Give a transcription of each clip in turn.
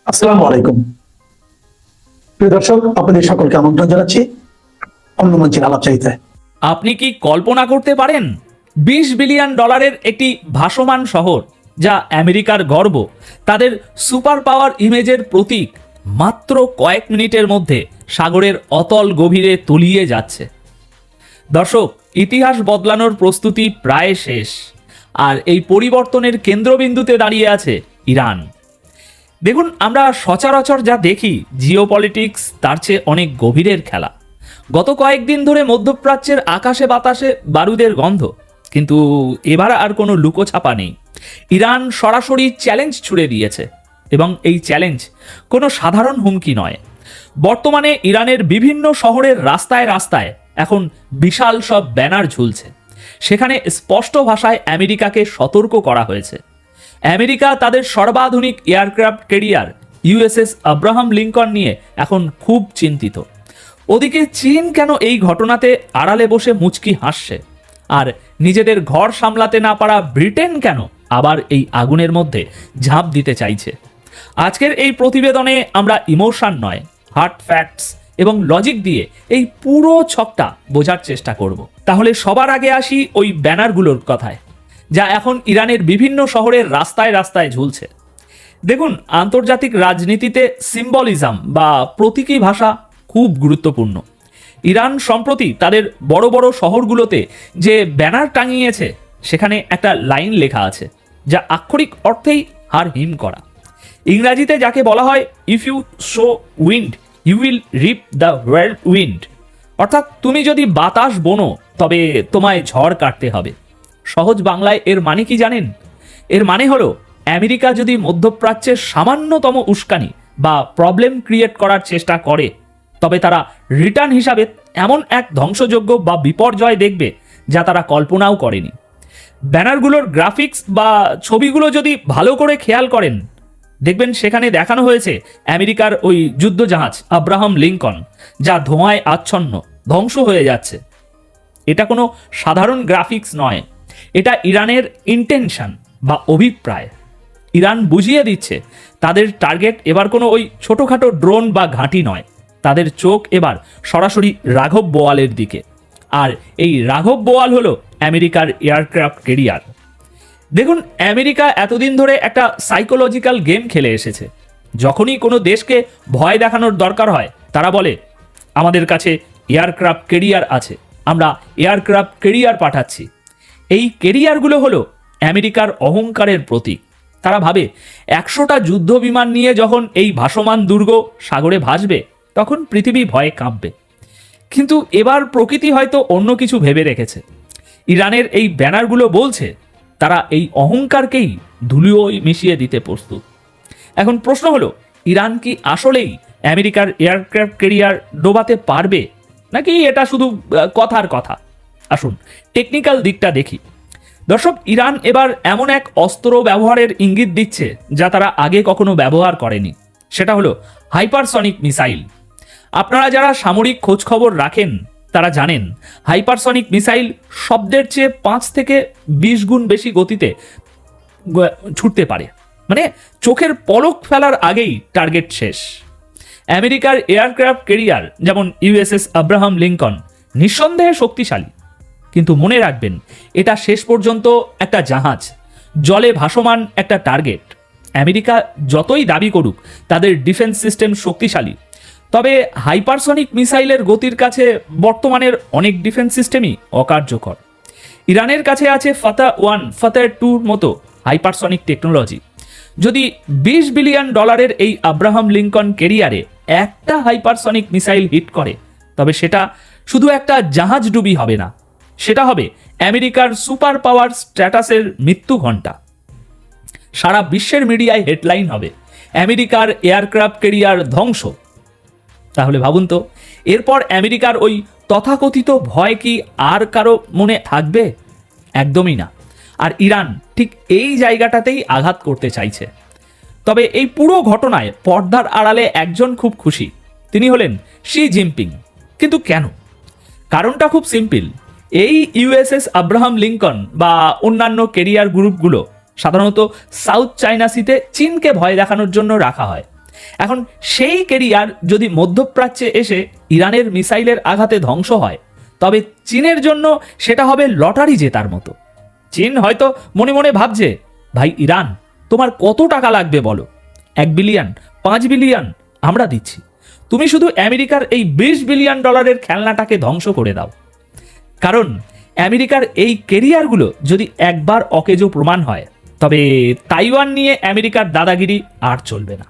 আসসালামু আলাইকুম। প্রিয় দর্শক, আপনাদের সকলকে আমন্ত্রণ জানাচ্ছি অন্য মঞ্চের আলাপচারিতায়। আপনি কি কল্পনা করতে পারেন $20 বিলিয়ন একটি ভাসমান শহর, যা আমেরিকার গর্ব, তাদের সুপার পাওয়ার ইমেজের প্রতীক, মাত্র কয়েক মিনিটের মধ্যে সাগরের অতল গভীরে তলিয়ে যাচ্ছে। দর্শক, ইতিহাস বদলানোর প্রস্তুতি প্রায় শেষ, আর এই পরিবর্তনের কেন্দ্রবিন্দুতে দাঁড়িয়ে আছে ইরান। দেখুন, আমরা সচরাচর যা দেখি জিওপলিটিক্স, তার চেয়ে অনেক গভীরের খেলা। গত কয়েকদিন ধরে মধ্যপ্রাচ্যের আকাশে বাতাসে বারুদের গন্ধ, কিন্তু এবার আর কোনো লুকোছাপা নেই। ইরান সরাসরি চ্যালেঞ্জ ছুড়ে দিয়েছে, এবং এই চ্যালেঞ্জ কোনো সাধারণ হুমকি নয়। বর্তমানে ইরানের বিভিন্ন শহরের রাস্তায় রাস্তায় এখন বিশাল সব ব্যানার ঝুলছে। সেখানে স্পষ্ট ভাষায় আমেরিকাকে সতর্ক করা হয়েছে। আমেরিকা তাদের সর্বাধুনিক aircraft carrier USS Abraham Lincoln নিয়ে এখন খুব চিন্তিত। ওদিকে চীন কেন এই ঘটনাতে আড়ালে বসে মুচকি হাসছে, আর নিজেদের ঘর সামলাতে না পারা ব্রিটেন কেন আবার এই আগুনের মধ্যে ঝাঁপ দিতে চাইছে? আজকের এই প্রতিবেদনে আমরা ইমোশন নয়, হার্ড ফ্যাক্টস এবং লজিক দিয়ে এই পুরো ছকটা বোঝার চেষ্টা করব। তাহলে সবার আগে আসি ওই ব্যানারগুলোর কথায়, যা এখন ইরানের বিভিন্ন শহরের রাস্তায় রাস্তায় ঝুলছে। দেখুন, আন্তর্জাতিক রাজনীতিতে সিম্বলিজম বা প্রতীকী ভাষা খুব গুরুত্বপূর্ণ। ইরান সম্প্রতি তাদের বড় বড় শহরগুলোতে যে ব্যানার টাঙিয়েছে, সেখানে একটা লাইন লেখা আছে, যা আক্ষরিক অর্থেই হার হিম করা। ইংরাজিতে যাকে বলা হয় if you sow wind you will reap the whirlwind, অর্থাৎ তুমি যদি বাতাস বোনো তবে তোমায় ঝড় কাটতে হবে। সহজ বাংলায় এর মানে কি জানেন? এর মানে হলো, আমেরিকা যদি মধ্যপ্রাচ্যের সামান্যতম উস্কানি বা প্রবলেম ক্রিয়েট করার চেষ্টা করে, তবে তারা রিটার্ন হিসাবে এমন এক ধ্বংসযজ্ঞ বা বিপর্যয় দেখবে যা তারা কল্পনাও করেনি। ব্যানারগুলোর গ্রাফিক্স বা ছবিগুলো যদি ভালো করে খেয়াল করেন, দেখবেন সেখানে দেখানো হয়েছে আমেরিকার ওই যুদ্ধজাহাজ আব্রাহাম লিঙ্কন, যা ধোঁয়ায় আচ্ছন্ন, ধ্বংস হয়ে যাচ্ছে। এটা কোনো সাধারণ গ্রাফিক্স নয়, এটা ইরানের ইন্টেনশন বা অভিপ্রায়। ইরান বুঝিয়ে দিচ্ছে তাদের টার্গেট এবার কোনো ওই ছোটোখাটো ড্রোন বা ঘাঁটি নয়, তাদের চোখ এবার সরাসরি রাঘব বোয়ালের দিকে। আর এই রাঘব বোয়াল হলো আমেরিকার এয়ারক্রাফট ক্যারিয়ার। দেখুন, আমেরিকা এতদিন ধরে একটা সাইকোলজিক্যাল গেম খেলে এসেছে। যখনই কোনো দেশকে ভয় দেখানোর দরকার হয়, তারা বলে আমাদের কাছে এয়ারক্রাফট ক্যারিয়ার আছে, আমরা এয়ারক্রাফট ক্যারিয়ার পাঠাচ্ছি। এই ক্যারিয়ারগুলো হলো আমেরিকার অহংকারের প্রতীক। তারা ভাবে 100টা যুদ্ধ বিমান নিয়ে যখন এই ভাসমান দুর্গ সাগরে ভাসবে, তখন পৃথিবী ভয়ে কাঁপবে। কিন্তু এবার প্রকৃতি হয়তো অন্য কিছু ভেবে রেখেছে। ইরানের এই ব্যানারগুলো বলছে তারা এই অহংকারকেই ধুলোয় মিশিয়ে দিতে প্রস্তুত। এখন প্রশ্ন হলো, ইরান কি আসলেই আমেরিকার এয়ারক্রাফট ক্যারিয়ার ডোবাতে পারবে, নাকি এটা শুধু কথার কথা? আসুন টেকনিক্যাল দিকটা দেখি। দর্শক, ইরান এবার এমন এক অস্ত্র ব্যবহারের ইঙ্গিত দিচ্ছে যা তারা আগে কখনো ব্যবহার করেনি। সেটা হলো হাইপারসনিক মিসাইল। আপনারা যারা সামরিক খোঁজখবর রাখেন, তারা জানেন হাইপারসনিক মিসাইল শব্দের চেয়ে 5 থেকে 20 গুণ বেশি গতিতে ছুটতে পারে। মানে চোখের পলক ফেলার আগেই টার্গেট শেষ। আমেরিকার এয়ারক্রাফট ক্যারিয়ার যেমন ইউএসএস আব্রাহাম লিঙ্কন নিঃসন্দেহে শক্তিশালী, কিন্তু মনে রাখবেন, এটা শেষ পর্যন্ত একটা জাহাজ, জলে ভাসমান একটা টার্গেট। আমেরিকা যতই দাবি করুক তাদের ডিফেন্স সিস্টেম শক্তিশালী, তবে হাইপারসনিক মিসাইলের গতির কাছে বর্তমানের অনেক ডিফেন্স সিস্টেমই অকার্যকর। ইরানের কাছে আছে ফাতা-1, ফাতা-2 মতো হাইপারসনিক টেকনোলজি। যদি $20 বিলিয়ন এই আব্রাহাম লিঙ্কন ক্যারিয়ারে একটা হাইপারসনিক মিসাইল হিট করে, তবে সেটা শুধু একটা জাহাজ ডুবি হবে না, সেটা হবে আমেরিকার সুপার পাওয়ার স্ট্যাটাসের মৃত্যু ঘণ্টা। সারা বিশ্বের মিডিয়ায় হেডলাইন হবে আমেরিকার এয়ারক্রাফট ক্যারিয়ার ধ্বংস। তাহলে ভাবুন তো, এরপর আমেরিকার ওই তথাকথিত ভয় কি আর কারো মনে থাকবে? একদমই না। আর ইরান ঠিক এই জায়গাটাতেই আঘাত করতে চাইছে। তবে এই পুরো ঘটনায় পর্দার আড়ালে একজন খুব খুশি, তিনি হলেন শি জিনপিং। কিন্তু কেন? কারণটা খুব সিম্পল। এই ইউএসএস আব্রাহাম লিঙ্কন বা অন্যান্য ক্যারিয়ার গ্রুপগুলো সাধারণত সাউথ চায়না সিতে চীনকে ভয় দেখানোর জন্য রাখা হয়। এখন সেই কেরিয়ার যদি মধ্যপ্রাচ্যে এসে ইরানের মিসাইলের আঘাতে ধ্বংস হয়, তবে চীনের জন্য সেটা হবে লটারি জেতার মতো। চীন হয়তো মনে মনে ভাবছে, ভাই ইরান, তোমার কত টাকা লাগবে বলো? 1 বিলিয়ন, 5 বিলিয়ন আমরা দিচ্ছি, তুমি শুধু আমেরিকার এই $20 বিলিয়ন খেলনাটাকে ধ্বংস করে দাও। কারণ আমেরিকার এই কেরিয়ারগুলো যদি একবার অকেজো প্রমাণ হয়, তবে তাইওয়ান নিয়ে আমেরিকার দাদাগিরি আর চলবে না।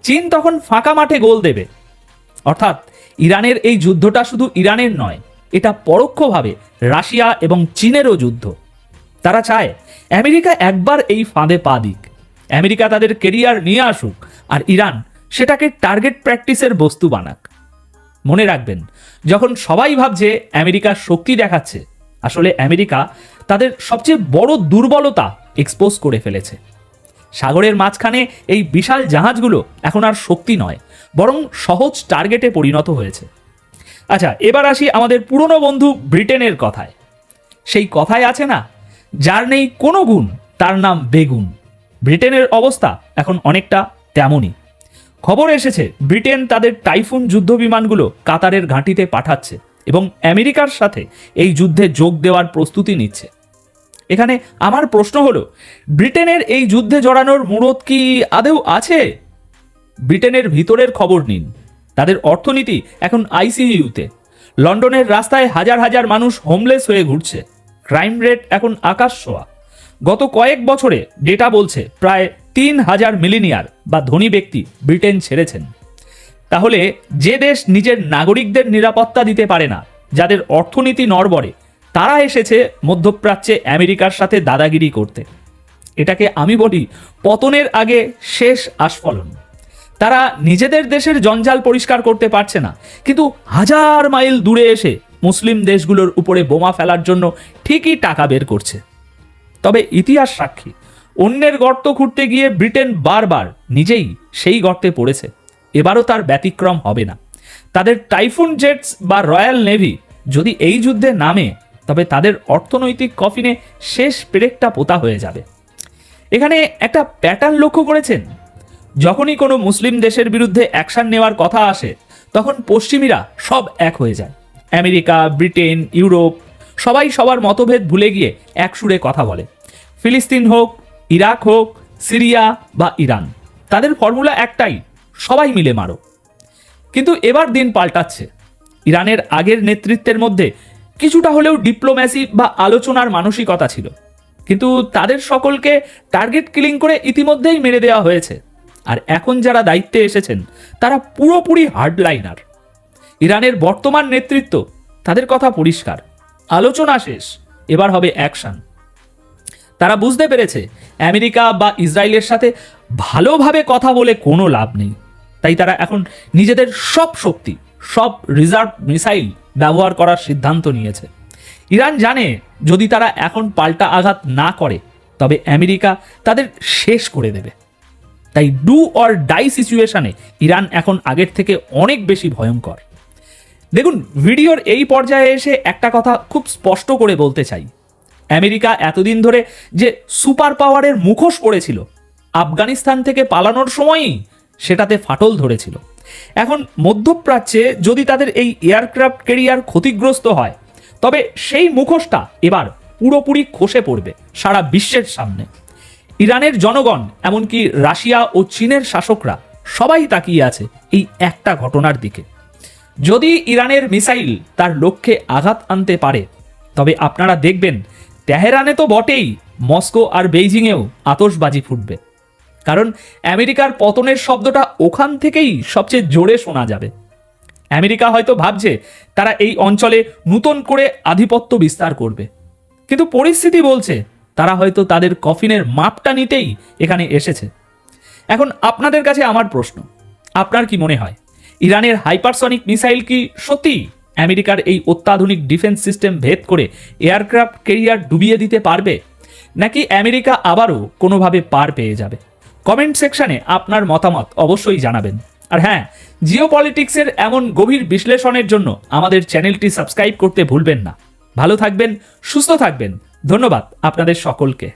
চীন তখন ফাঁকা মাঠে গোল দেবে। অর্থাৎ ইরানের এই যুদ্ধটা শুধু ইরানের নয়, এটা পরোক্ষভাবে রাশিয়া এবং চীনেরও যুদ্ধ। তারা চায় আমেরিকা একবার এই ফাঁদে পা দিক, আমেরিকা তাদের কেরিয়ার নিয়ে আসুক, আর ইরান সেটাকে টার্গেট প্র্যাকটিসের বস্তু বানাক। মনে রাখবেন, যখন সবাই ভাবছে আমেরিকা শক্তি দেখাচ্ছে, আসলে আমেরিকা তাদের সবচেয়ে বড় দুর্বলতা এক্সপোজ করে ফেলেছে। সাগরের মাঝখানে এই বিশাল জাহাজগুলো এখন আর শক্তি নয়, বরং সহজ টার্গেটে পরিণত হয়েছে। আচ্ছা, এবার আসি আমাদের পুরনো বন্ধু ব্রিটেনের কথায়। সেই কথায় আছে না, যার নেই কোনো গুণ তার নাম বেগুন। ব্রিটেনের অবস্থা এখন অনেকটা তেমনই। খবর এসেছে ব্রিটেন তাদের টাইফুন যুদ্ধ বিমানগুলো কাতারের ঘাঁটিতে পাঠাচ্ছে এবং আমেরিকার সাথে এই যুদ্ধে যোগ দেওয়ার প্রস্তুতি নিচ্ছে। এখানে আমার প্রশ্ন হলো, ব্রিটেনের এই যুদ্ধে জড়ানোর মুরদ কি আদৌ আছে? ব্রিটেনের ভিতরের খবর নিন, তাদের অর্থনীতি এখন আইসিইউতে। লন্ডনের রাস্তায় হাজার হাজার মানুষ হোমলেস হয়ে ঘুরছে। ক্রাইম রেট এখন আকাশ ছোঁয়া। গত কয়েক বছরে ডেটা বলছে প্রায় 3,000 মিলিনিয়ার বা ধনী ব্যক্তি ব্রিটেন ছেড়েছেন। তাহলে যে দেশ নিজের নাগরিকদের নিরাপত্তা দিতে পারে না, যাদের অর্থনীতি নড়বড়ে, তারা এসেছে মধ্যপ্রাচ্যে আমেরিকার সাথে দাদাগিরি করতে। এটাকে আমি বলি পতনের আগে শেষ আস্ফলন। তারা নিজেদের দেশের জঞ্জাল পরিষ্কার করতে পারছে না, কিন্তু হাজার মাইল দূরে এসে মুসলিম দেশগুলোর উপরে বোমা ফেলার জন্য ঠিকই টাকা বের করছে। তবে ইতিহাস সাক্ষী, অন্যের গর্ত খুঁড়তে গিয়ে ব্রিটেন বারবার নিজেই সেই গর্তে পড়েছে। এবারও তার ব্যতিক্রম হবে না। তাদের টাইফুন জেটস বা রয়্যাল নেভি যদি এই যুদ্ধে নামে, তবে তাদের অর্থনৈতিক কফিনে শেষ পেরেকটা পোতা হয়ে যাবে। এখানে একটা প্যাটার্ন লক্ষ্য করেছেন, যখনই কোনো মুসলিম দেশের বিরুদ্ধে অ্যাকশন নেওয়ার কথা আসে, তখন পশ্চিমীরা সব এক হয়ে যায়। আমেরিকা, ব্রিটেন, ইউরোপ সবাই সবার মতভেদ ভুলে গিয়ে এক সুরে কথা বলে। ফিলিস্তিন হোক, ইরাক হোক, সিরিয়া বা ইরান, তাদের ফর্মুলা একটাই, সবাই মিলে মারো। কিন্তু এবার দিন পাল্টাচ্ছে। ইরানের আগের নেতৃত্বের মধ্যে কিছুটা হলেও ডিপ্লোম্যাসি বা আলোচনার মানসিকতা ছিল, কিন্তু তাদের সকলকে টার্গেট কিলিং করে ইতিমধ্যেই মেরে দেওয়া হয়েছে। আর এখন যারা দায়িত্বে এসেছেন, তারা পুরোপুরি হার্ডলাইনার। ইরানের বর্তমান নেতৃত্ব, তাদের কথা পরিষ্কার, আলোচনা শেষ, এবার হবে অ্যাকশন। তারা বুঝতে পেরেছে আমেরিকা বা ইসরায়েলের সাথে ভালোভাবে কথা বলে কোনো লাভ নেই। তাই তারা এখন নিজেদের সব শক্তি, সব রিজার্ভ মিসাইল ব্যবহার করার সিদ্ধান্ত নিয়েছে। ইরান জানে যদি তারা এখন পাল্টা আঘাত না করে, তবে আমেরিকা তাদের শেষ করে দেবে। তাই ডু অর ডাই সিচুয়েশনে ইরান এখন আগের থেকে অনেক বেশি ভয়ঙ্কর। দেখুন, ভিডিওর এই পর্যায়ে এসে একটা কথা খুব স্পষ্ট করে বলতে চাই। আমেরিকা এতদিন ধরে যে সুপার পাওয়ারের মুখোশ পড়েছিল, আফগানিস্তান থেকে পালানোর সময়ই সেটাতে ফাটল ধরেছিল। এখন মধ্যপ্রাচ্যে যদি তাদের এই এয়ারক্রাফট ক্যারিয়ার ক্ষতিগ্রস্ত হয়, তবে সেই মুখোশটা এবার পুরোপুরি খসে পড়বে সারা বিশ্বের সামনে। ইরানের জনগণ, এমনকি রাশিয়া ও চীনের শাসকরা সবাই তাকিয়ে আছে এই একটা ঘটনার দিকে। যদি ইরানের মিসাইল তার লক্ষ্যে আঘাত আনতে পারে, তবে আপনারা দেখবেন তেহরানে তো বটেই, মস্কো আর বেইজিংয়েও আতশবাজি ফুটবে। কারণ আমেরিকার পতনের শব্দটা ওখান থেকেই সবচেয়ে জোরে শোনা যাবে। আমেরিকা হয়তো ভাবছে তারা এই অঞ্চলে নতুন করে আধিপত্য বিস্তার করবে, কিন্তু পরিস্থিতি বলছে তারা হয়তো তাদের কফিনের মাপটা নিতেই এখানে এসেছে। এখন আপনাদের কাছে আমার প্রশ্ন, আপনার কি মনে হয় ইরানের হাইপারসনিক মিসাইল কি সত্যি আমেরিকার এই অত্যাধুনিক ডিফেন্স সিস্টেম ভেদ করে এয়ারক্রাফট ক্যারিয়ার ডুবিয়ে দিতে পারবে, নাকি আমেরিকা আবারও কোনোভাবে পার পেয়ে যাবে? কমেন্ট সেকশনে আপনার মতামত অবশ্যই জানাবেন। আর হ্যাঁ, জিওপলিটিক্সের এমন গভীর বিশ্লেষণের জন্য আমাদের চ্যানেলটি সাবস্ক্রাইব করতে ভুলবেন না। ভালো থাকবেন, সুস্থ থাকবেন। ধন্যবাদ আপনাদের সকলকে।